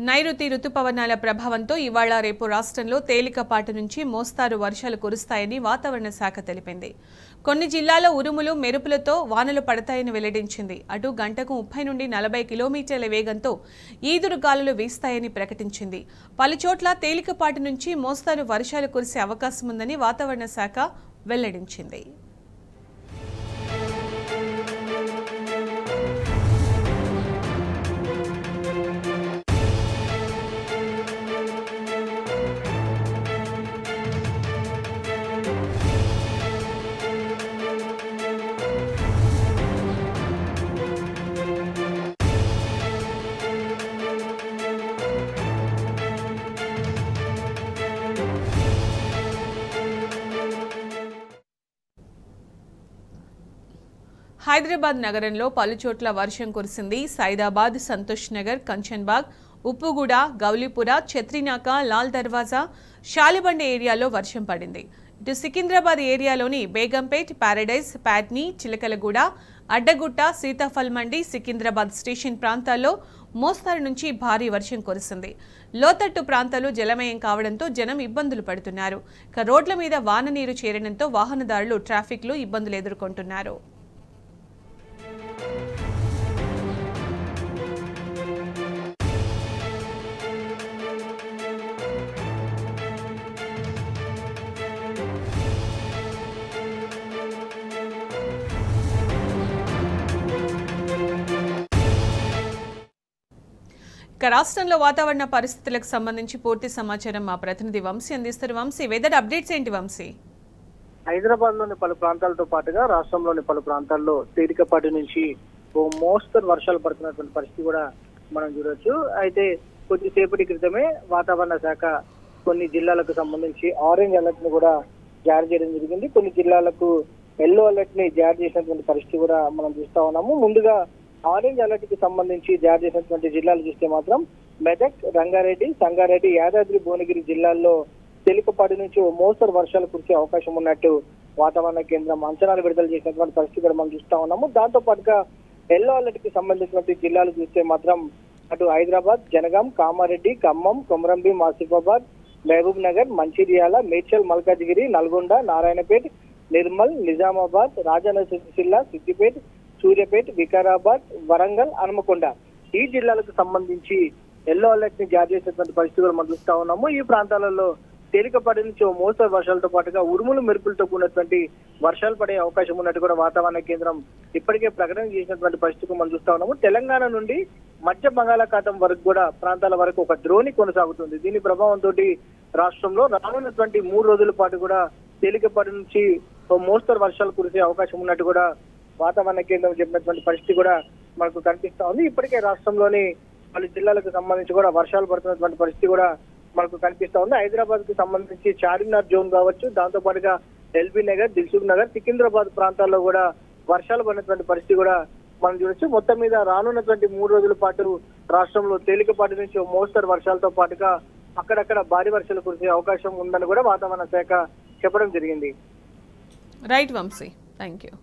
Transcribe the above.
నైరుతి రుతుపవనాల ప్రభావంతో ఇవాళ రేపు రాష్ట్రంలో తేలికపాటి నుంచి మోస్తారు వర్షాలు కురుస్తాయని వాతావరణ శాఖ తెలిపింది. కొన్ని జిల్లాల్లో ఉరుములు మెరుపులతో వానలు పడతాయని వెల్లడించింది. అటు గంటకు 30 నుండి 40 కిలోమీటర్ల వేగంతో ఈదురు గాలులు వీస్తాయని ప్రకటించింది. పలుచోట్ల తేలికపాటి నుంచి మోస్తారు వర్షాలు కురిసే అవకాశం ఉందని వాతావరణ శాఖ వెల్లడించింది. హైదరాబాద్ నగరంలో పలుచోట్ల వర్షం కురిసింది. సైదాబాద్, సంతోష్ నగర్, కంచన్బాగ్, ఉప్పుగూడ, గౌలీపుర, ఛత్రినాక, లాల్ దర్వాజా, షాలిబండి ఏరియాలో వర్షం పడింది. ఇటు సికింద్రాబాద్ ఏరియాలోని బేగంపేట్, పారడైజ్, ప్యాట్నీ, చిలకలగూడ, అడ్డగుట్ట, సీతాఫల్ మండి, సికింద్రాబాద్ స్టేషన్ ప్రాంతాల్లో మోస్తారు నుంచి భారీ వర్షం కురిసింది. లోతట్టు ప్రాంతాలు జలమయం కావడంతో జనం ఇబ్బందులు పడుతున్నారు. రోడ్ల మీద వాన నీరు చేరడంతో వాహనదారులు ట్రాఫిక్లో ఇబ్బందులు ఎదుర్కొంటున్నారు. రాష్ట్రంలో వాతావరణ పరిస్థితులకు సంబంధించి పూర్తి సమాచారం మా ప్రతినిధి వంశీ అందిస్తారు. వంశీ, వెదర్ అప్డేట్స్ ఏంటి వంశీ? హైదరాబాద్ లోని పలు ప్రాంతాలతో పాటుగా రాష్ట్రంలోని పలు ప్రాంతాల్లో తేలికపాటి నుంచి ఓ మోస్తరు వర్షాలు పడుతున్నటువంటి పరిస్థితి కూడా మనం చూడొచ్చు. అయితే కొద్దిసేపటి క్రితమే వాతావరణ శాఖ కొన్ని జిల్లాలకు సంబంధించి ఆరెంజ్ అలర్ట్ ని కూడా జారీ చేయడం జరిగింది. కొన్ని జిల్లాలకు ఎల్లో అలర్ట్ ని జారీ చేసినటువంటి పరిస్థితి కూడా మనం చూస్తా ఉన్నాము. ముందుగా ఆరెంజ్ అలర్ట్ కి సంబంధించి జారీ చేసినటువంటి జిల్లాలు చూస్తే మాత్రం మెదక్, రంగారెడ్డి, సంగారెడ్డి, యాదాద్రి, భువనగిరి జిల్లాల్లో తేలికపాటి నుంచి ఓ మోస్తరు వర్షాలు కురిసే అవకాశం ఉన్నట్టు వాతావరణ కేంద్రం అంచనాలు విడుదల చేసినటువంటి పరిస్థితి కూడా మనం చూస్తా ఉన్నాము. దాంతో పాటుగా ఎల్లో అలర్ట్ కి సంబంధించినటువంటి జిల్లాలు చూస్తే మాత్రం అటు హైదరాబాద్, జనగాం, కామారెడ్డి, ఖమ్మం, కొమరంభీం, ఆసిఫాబాద్, మహబూబ్ నగర్, మంచిర్యాల, మేడ్చల్, మల్కాజ్గిరి, నల్గొండ, నారాయణపేట్, నిర్మల్, నిజామాబాద్, రాజన్న సిరిసిల్ల, సిద్దిపేట, సూర్యాపేట్, వికారాబాద్, వరంగల్, హనుమకొండ ఈ జిల్లాలకు సంబంధించి ఎల్లో అలర్ట్ ని జారీ చేసినటువంటి పరిస్థితులు మనం చూస్తా ఉన్నాము. ఈ ప్రాంతాలలో తేలికపాటి నుంచి ఓ మోస్తరు వర్షాలతో పాటుగా ఉరుములు మెరుపులతో కూడినటువంటి వర్షాలు పడే అవకాశం ఉన్నట్టు కూడా వాతావరణ కేంద్రం ఇప్పటికే ప్రకటన చేసినటువంటి పరిస్థితులు మనం చూస్తా ఉన్నాము. తెలంగాణ నుండి మధ్య బంగాళాఖాతం వరకు కూడా ప్రాంతాల వరకు ఒక ద్రోణి కొనసాగుతుంది. దీని ప్రభావంతో రాష్ట్రంలో రానున్నటువంటి 3 రోజుల పాటు కూడా తేలికపాటి నుంచి ఓ మోస్తరు వర్షాలు కురిసే అవకాశం ఉన్నట్టు కూడా వాతావరణ కేంద్రం చెప్పినటువంటి పరిస్థితి కూడా మనకు కనిపిస్తా ఉంది. ఇప్పటికే రాష్ట్రంలోని పలు జిల్లాలకు సంబంధించి కూడా వర్షాలు పడుతున్నటువంటి పరిస్థితి కూడా మనకు కనిపిస్తా ఉంది. హైదరాబాద్ కు సంబంధించి చార్మినార్ జోన్ కావచ్చు, దాంతో పాటుగా ఎల్బీ నగర్, దిల్సుఖ్ నగర్, సికింద్రాబాద్ ప్రాంతాల్లో కూడా వర్షాలు పడినటువంటి పరిస్థితి కూడా మనం చూడొచ్చు. మొత్తం మీద రానున్నటువంటి 3 రోజుల పాటు రాష్ట్రంలో తేలికపాటి నుంచి మోస్తరు వర్షాలతో పాటుగా అక్కడక్కడ భారీ వర్షాలు కురిసే అవకాశం ఉందని కూడా వాతావరణ శాఖ చెప్పడం జరిగింది. Right Vamshi, thank you.